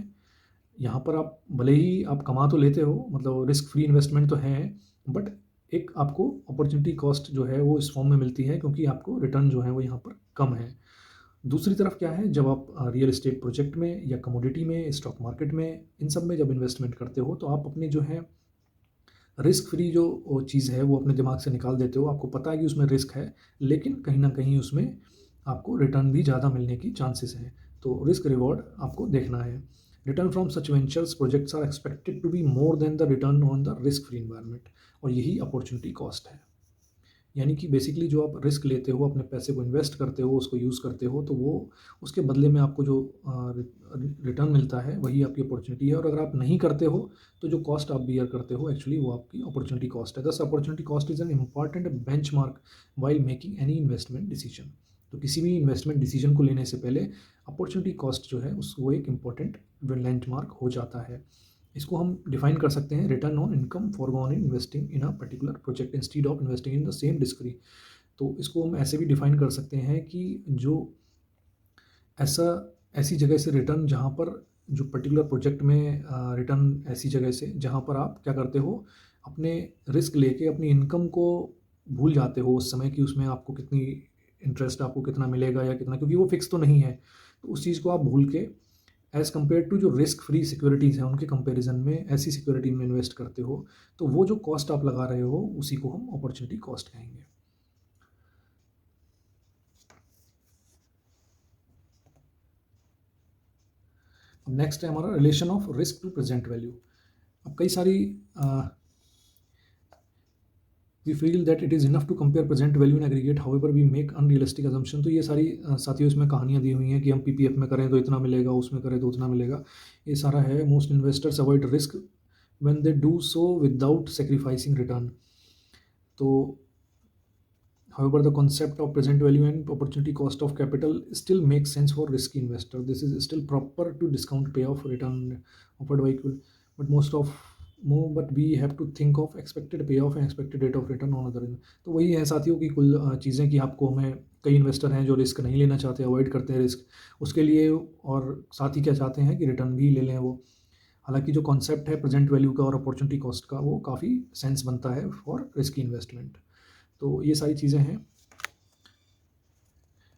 यहाँ पर आप भले ही आप कमा तो लेते हो, मतलब रिस्क फ्री इन्वेस्टमेंट तो है, बट एक आपको अपॉर्चुनिटी कॉस्ट जो है वो इस फॉर्म में मिलती है, क्योंकि आपको रिटर्न जो है वो यहाँ पर कम है। दूसरी तरफ क्या है, जब आप रियल एस्टेट प्रोजेक्ट में या कमोडिटी में, स्टॉक मार्केट में, इन सब में जब इन्वेस्टमेंट करते हो तो आप अपने जो है रिस्क फ्री जो चीज़ है वो अपने दिमाग से निकाल देते हो। आपको पता है कि उसमें रिस्क है, लेकिन कहीं ना कहीं उसमें आपको रिटर्न भी ज़्यादा मिलने की चांसेस हैं। तो रिस्क रिवॉर्ड आपको देखना है। Return from such ventures projects are expected to be more than the return on the risk free environment, और यही अपॉर्चुनिटी कॉस्ट है। यानी कि बेसिकली जो आप रिस्क लेते हो, अपने पैसे को इन्वेस्ट करते हो, उसको यूज़ करते हो, तो वो उसके बदले में आपको जो रिटर्न मिलता है वही आपकी अपॉर्चुनिटी है। और अगर आप नहीं करते हो तो जो कॉस्ट आप बियर करते हो एक्चुअली वो आपकी अपॉर्चुनिटी कॉस्ट है। दस opportunity cost is an important benchmark while making any investment decision. तो किसी भी इन्वेस्टमेंट डिसीजन को लेने से पहले अपॉर्चुनिटी कॉस्ट जो है उस वो एक इम्पॉर्टेंट बेंचमार्क हो जाता है। इसको हम डिफाइन कर सकते हैं, return on income foregone in investing in a particular project instead of investing in the same discovery. तो इसको हम ऐसे भी डिफाइन कर सकते हैं कि जो ऐसा ऐसी जगह से रिटर्न जहाँ पर जो पर्टिकुलर प्रोजेक्ट में रिटर्न ऐसी जगह से जहाँ पर आप क्या करते हो, अपने रिस्क लेके अपनी इनकम को भूल जाते हो उस समय कि उसमें आपको कितनी इंटरेस्ट आपको कितना मिलेगा या कितना, क्योंकि वो फिक्स तो नहीं है। तो उस चीज़ को आप भूल के एज़ कम्पेयर टू जो रिस्क फ्री सिक्योरिटीज़ हैं उनके कंपैरिजन में ऐसी सिक्योरिटी में इन्वेस्ट करते हो, तो वो जो कॉस्ट आप लगा रहे हो उसी को हम अपॉर्चुनिटी कॉस्ट कहेंगे। अब नेक्स्ट है हमारा relation of risk to present value. अब कई सारी we feel that it is enough to compare present value in aggregate, however we make unrealistic assumption. तो ये सारी साथियों इसमें कहानियाँ दी हुई हैं कि हम पीपीएफ में करें तो इतना मिलेगा, उसमें करें तो उतना मिलेगा, ये सारा है। Most investors avoid risk when they do so without sacrificing return. तो however, the concept of present value and opportunity cost of capital still makes sense for risky investor. This is still proper to discount payoff return offered by equal, but most of more, but we have to think of expected payoff and expected rate of return on other। तो वही है साथियों की कुल चीज़ें कि आपको हमें, कई इन्वेस्टर हैं जो रिस्क नहीं लेना चाहते, अवॉइड करते हैं रिस्क उसके लिए, और साथ ही क्या चाहते हैं कि रिटर्न भी ले लें वो। हालांकि जो कॉन्सेप्ट है प्रेजेंट वैल्यू का और अपॉर्चुनिटी कॉस्ट का वो काफ़ी सेंस बनता है फॉर रिस्की इन्वेस्टमेंट। तो ये सारी चीज़ें हैं।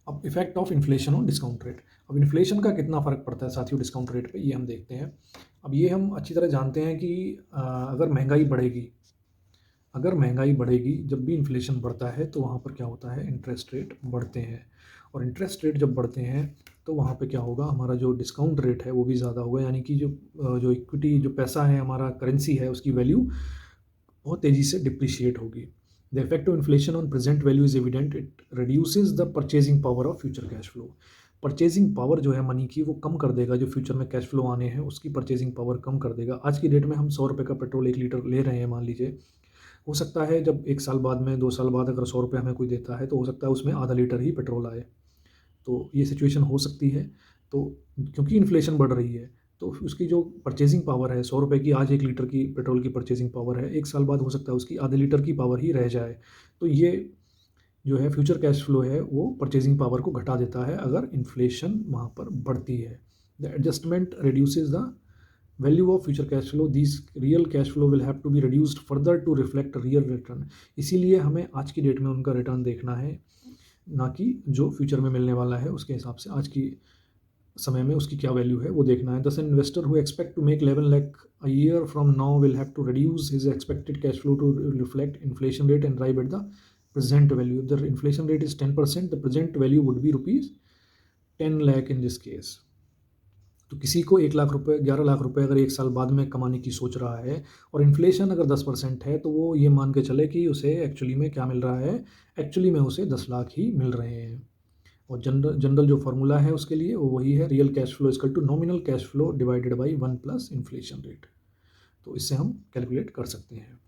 अब effect of inflation on discount rate. अब इन्फ्लेशन का कितना फ़र्क पड़ता है साथियों डिस्काउंट रेट पे, ये हम देखते हैं। अब ये हम अच्छी तरह जानते हैं कि अगर महंगाई बढ़ेगी, जब भी इन्फ्लेशन बढ़ता है तो वहाँ पर क्या होता है, इंटरेस्ट रेट बढ़ते हैं। और इंटरेस्ट रेट जब बढ़ते हैं तो वहाँ पे क्या होगा, हमारा जो डिस्काउंट रेट है वो भी ज़्यादा होगा। यानी कि जो इक्विटी, जो पैसा है हमारा, करेंसी है, उसकी वैल्यू बहुत तेज़ी से डिप्रिशिएट होगी। The effect of inflation on present value is evident. It reduces the purchasing power of future cash flow। Purchasing power जो है मनी की वो कम कर देगा, जो फ्यूचर में कैश फ्लो आने हैं उसकी परचेजिंग पावर कम कर देगा। आज की डेट में हम 100 रुपये का पेट्रोल 1 लीटर ले रहे हैं मान लीजिए, हो सकता है जब 1 साल बाद में 2 साल बाद अगर 100 रुपये हमें कोई देता है तो हो सकता है उसमें आधा लीटर ही पेट्रोल आए। तो ये सिचुएशन हो सकती है। तो क्योंकि इन्फ्लेशन बढ़ रही है तो उसकी जो परचेजिंग पावर है 100 रुपये की आज 1 लीटर की पेट्रोल की परचेजिंग पावर है, 1 साल बाद हो सकता है उसकी आधे लीटर की पावर ही रह जाए। तो ये जो है फ्यूचर कैश फ्लो है वो परचेजिंग पावर को घटा देता है अगर इन्फ्लेशन वहाँ पर बढ़ती है। The adjustment reduces the value of future cash flow, this real cash flow will have to be reduced further to reflect real return. इसीलिए हमें आज की डेट में उनका रिटर्न देखना है, ना कि जो फ्यूचर में मिलने वाला है उसके हिसाब से आज की समय में उसकी क्या वैल्यू है वो देखना है। Thus an investor who expect to make 11 lakh a year from now will have to reduce his expected cash flow to reflect inflation rate and arrive at the present value. If the inflation rate is 10%, the present value would be rupees 10 lakh in this case. तो किसी को 1 लाख रुपए 11 लाख रुपए अगर 1 साल बाद में कमाने की सोच रहा है और इन्फ्लेशन अगर 10% है तो वो ये मान के चले कि उसे एक्चुअली में क्या मिल रहा है, एक्चुअली में उसे 10 लाख ही मिल रहे हैं। और जनरल जो फार्मूला है उसके लिए वो वही है, real cash flow equal to nominal cash flow divided by 1 plus inflation rate. तो इससे हम कैलकुलेट कर सकते हैं।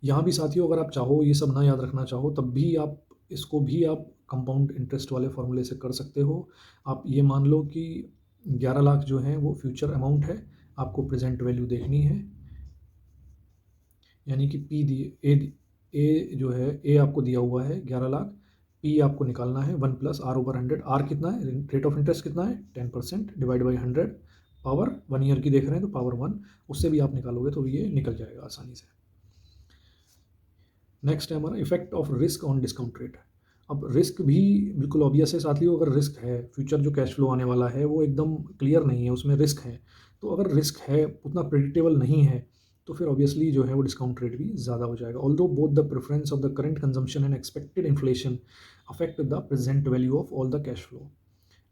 यहाँ भी साथियों अगर आप चाहो ये सब ना याद रखना चाहो तब भी आप इसको भी आप कंपाउंड इंटरेस्ट वाले फॉर्मूले से कर सकते हो। आप ये मान लो कि 11 लाख जो है वो फ्यूचर अमाउंट है, आपको प्रेजेंट वैल्यू देखनी है, यानी कि पी दिए ए जो है ए आपको दिया हुआ है 11 लाख, पी आपको निकालना है 1 प्लस आर ओवर 100। आर कितना है, रेट ऑफ इंटरेस्ट कितना है 10% डिवाइड बाई 100, पावर 1 ईयर की देख रहे हैं तो पावर 1, उससे भी आप निकालोगे तो ये निकल जाएगा आसानी से। नेक्स्ट है हमारा effect of risk on discount rate. अब रिस्क भी बिल्कुल ऑब्वियस है साथियों, अगर रिस्क है फ्यूचर जो कैश फ्लो आने वाला है वो एकदम क्लियर नहीं है, उसमें रिस्क है। तो अगर रिस्क है उतना प्रेडिक्टेबल नहीं है तो फिर ऑब्वियसली जो है वो डिस्काउंट रेट भी ज़्यादा हो जाएगा। Although both the preference of the current consumption and expected inflation affect the present value of all the cash flow,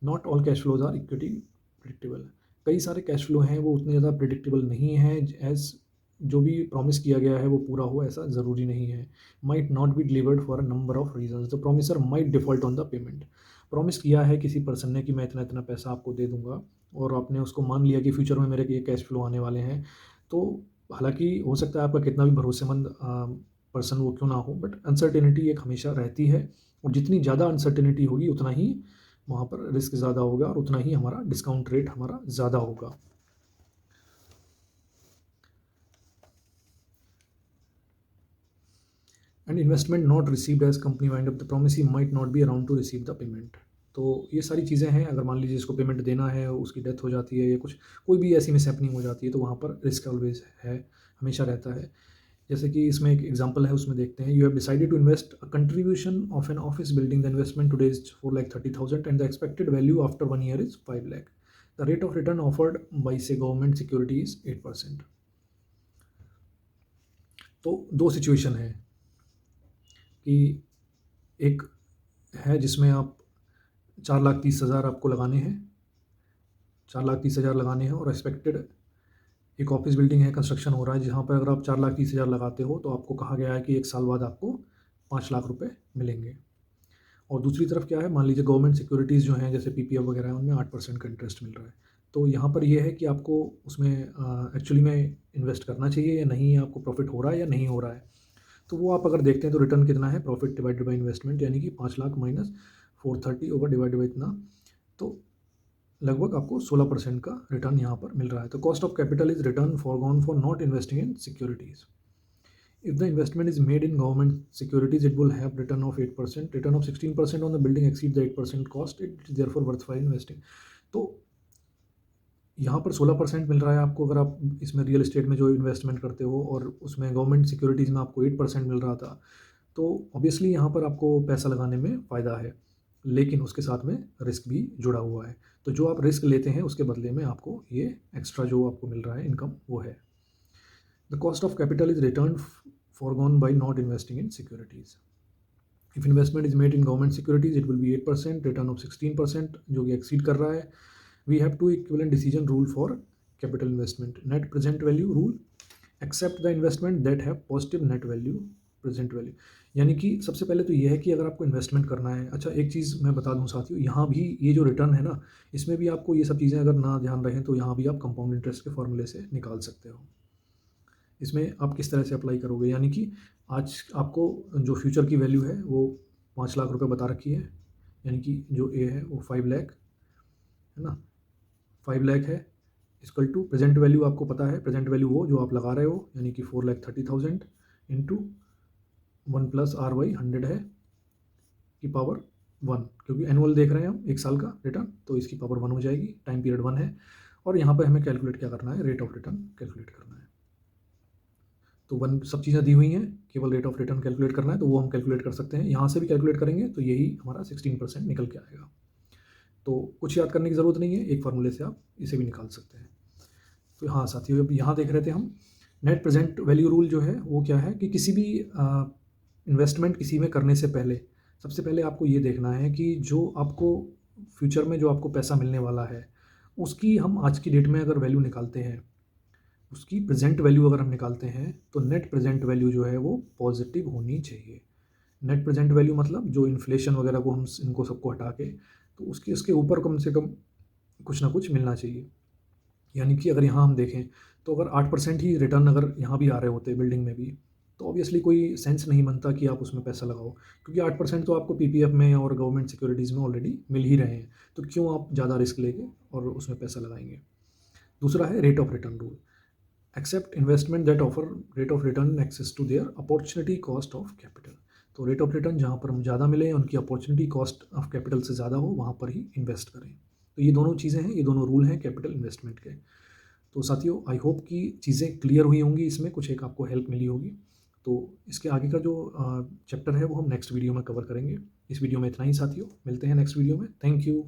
not all cash flows are equity predictable. कई सारे कैश फ्लो हैं वो उतने ज़्यादा प्रिडिक्टेबल नहीं है, एज जो भी प्रॉमिस किया गया है वो पूरा हो ऐसा ज़रूरी नहीं है। Might not be delivered for a number of reasons, the promiser might default on the payment. Promise किया है किसी पर्सन ने कि मैं इतना इतना पैसा आपको दे दूंगा और आपने उसको मान लिया कि फ्यूचर में मेरे ये कैश फ्लो आने वाले हैं। तो हालांकि हो सकता है आपका कितना भी भरोसेमंद पर्सन वो क्यों ना हो, बट अनसर्टेनिटी एक हमेशा रहती है और जितनी ज़्यादा अनसर्टेनिटी होगी उतना ही वहाँ पर रिस्क ज़्यादा होगा और उतना ही हमारा डिस्काउंट रेट हमारा ज़्यादा होगा। And investment not received as company wind up the promise he might not be around to receive the payment. तो ये सारी चीज़ें हैं, अगर मान लीजिए इसको पेमेंट देना है, उसकी डेथ हो जाती है या कुछ कोई भी ऐसी मिस हैपनिंग हो जाती है तो वहाँ पर रिस्क ऑलवेज है, हमेशा रहता है। जैसे कि इसमें एक एग्जांपल है उसमें देखते हैं, you have decided to invest a contribution of an office building, the investment today is 4,30,000 and the expected value after 1 year is 5 lakh. The rate of return offered by से गवर्नमेंट सिक्योरिटी इज 8%। तो दो situation है कि एक है जिसमें आप 4,30,000 आपको लगाने हैं, 4,30,000 लगाने हैं और एक्सपेक्टेड एक ऑफिस बिल्डिंग है, कंस्ट्रक्शन हो रहा है जहाँ पर अगर आप 4,30,000 लगाते हो तो आपको कहा गया है कि 1 साल बाद आपको 5 लाख रुपए मिलेंगे। और दूसरी तरफ क्या है, मान लीजिए गवर्नमेंट सिक्योरिटीज़ जो हैं जैसे पीपीएफ वगैरह है उनमें 8% का इंटरेस्ट मिल रहा है। तो यहाँ पर ये है कि आपको उसमें एक्चुअली में इन्वेस्ट करना चाहिए या नहीं, आपको प्रॉफिट हो रहा है या नहीं हो रहा है। तो वो आप अगर देखते हैं तो रिटर्न कितना है, प्रॉफिट डिवाइडेड बाई इन्वेस्टमेंट, यानी कि 5 lakh minus 430 over divided by इतना, तो लगभग आपको 16% का रिटर्न यहाँ पर मिल रहा है। तो cost of capital is return foregone for not investing in securities. If the investment is made in government securities, it will have return of 8%. Return of 16% on the building exceeds the 8% cost. It is therefore worthwhile investing. तो यहाँ पर 16% मिल रहा है आपको अगर आप इसमें real estate में जो इन्वेस्टमेंट करते हो, और उसमें गवर्नमेंट सिक्योरिटीज़ में आपको 8% मिल रहा था। तो ऑब्वियसली यहाँ पर आपको पैसा लगाने में फ़ायदा है, लेकिन उसके साथ में रिस्क भी जुड़ा हुआ है। तो जो आप रिस्क लेते हैं उसके बदले में आपको ये एक्स्ट्रा जो आपको मिल रहा है इनकम वो है। The cost of capital is return foregone by not investing in securities. If investment is made in government securities, it will be 8%, return of 16% जो कि exceed कर रहा है। We have two equivalent decision rule for capital investment. Net present value rule, accept the investment that have positive net value present value, यानी कि सबसे पहले तो ये है कि अगर आपको इन्वेस्टमेंट करना है, अच्छा एक चीज़ मैं बता दूं साथियों, यहाँ भी ये जो रिटर्न है ना, इसमें भी आपको ये सब चीज़ें अगर ना ध्यान रहें तो यहाँ भी आप कंपाउंड इंटरेस्ट के फॉर्मूले से निकाल सकते हो। इसमें आप किस तरह से अप्लाई करोगे, यानी कि आज आपको जो फ्यूचर की वैल्यू है वो 5 लाख रुपए बता रखी है, यानी कि जो ए है वो 5 लाख है ना, 5 लाख है, इक्वल टू प्रेजेंट वैल्यू आपको पता है, प्रेजेंट वैल्यू वो जो आप लगा रहे हो, यानी कि 4,30,000 इंटू 1+RY 100 है की पावर 1, क्योंकि एनुअल देख रहे हैं हम, 1 साल का रिटर्न, तो इसकी पावर 1 हो जाएगी, टाइम पीरियड 1 है। और यहाँ पर हमें कैलकुलेट क्या करना है, रेट ऑफ रिटर्न कैलकुलेट करना है। तो 1 सब चीज़ें दी हुई हैं, केवल रेट ऑफ रिटर्न कैलकुलेट करना है, तो वो हम कैलकुलेट कर सकते हैं, यहाँ से भी कैलकुलेट करेंगे तो यही हमारा 16% निकल के आएगा। तो कुछ याद करने की ज़रूरत नहीं है, एक फार्मूले से आप इसे भी निकाल सकते हैं। तो हाँ साथियों, अब यहाँ देख रहे थे हम, नेट प्रेजेंट वैल्यू रूल जो है वो क्या है कि किसी भी इन्वेस्टमेंट किसी में करने से पहले सबसे पहले आपको ये देखना है कि जो आपको फ्यूचर में जो आपको पैसा मिलने वाला है उसकी हम आज की डेट में अगर वैल्यू निकालते हैं, उसकी प्रेजेंट वैल्यू अगर हम निकालते हैं तो नेट प्रेजेंट वैल्यू जो है वो पॉजिटिव होनी चाहिए। नेट प्रेजेंट वैल्यू मतलब जो इन्फ्लेशन वगैरह को हम इनको सबको हटा के, तो उसके ऊपर कम से कम कुछ ना कुछ मिलना चाहिए। यानी कि अगर यहाँ हम देखें तो अगर 8% ही रिटर्न अगर यहाँ भी आ रहे होते बिल्डिंग में भी, तो ऑब्वियसली कोई सेंस नहीं बनता कि आप उसमें पैसा लगाओ, क्योंकि 8% तो आपको पीपीएफ में और गवर्नमेंट सिक्योरिटीज़ में ऑलरेडी मिल ही रहे हैं, तो क्यों आप ज़्यादा रिस्क लेके और उसमें पैसा लगाएंगे। दूसरा है rate of return rule, accept investment that offer rate of return excess to their opportunity cost of capital. तो रेट ऑफ रिटर्न जहाँ पर हम ज़्यादा मिले, उनकी अपॉर्चुनिटी कॉस्ट ऑफ कैपिटल से ज़्यादा हो, वहाँ पर ही इन्वेस्ट करें। तो ये दोनों चीज़ें हैं, ये दोनों रूल हैं कैपिटल इन्वेस्टमेंट के। तो साथियों आई होप कि चीज़ें क्लियर हुई होंगी, इसमें कुछ एक आपको हेल्प मिली होगी। तो इसके आगे का जो चैप्टर है वो हम नेक्स्ट वीडियो में कवर करेंगे। इस वीडियो में इतना ही साथियों, मिलते हैं नेक्स्ट वीडियो में। Thank you.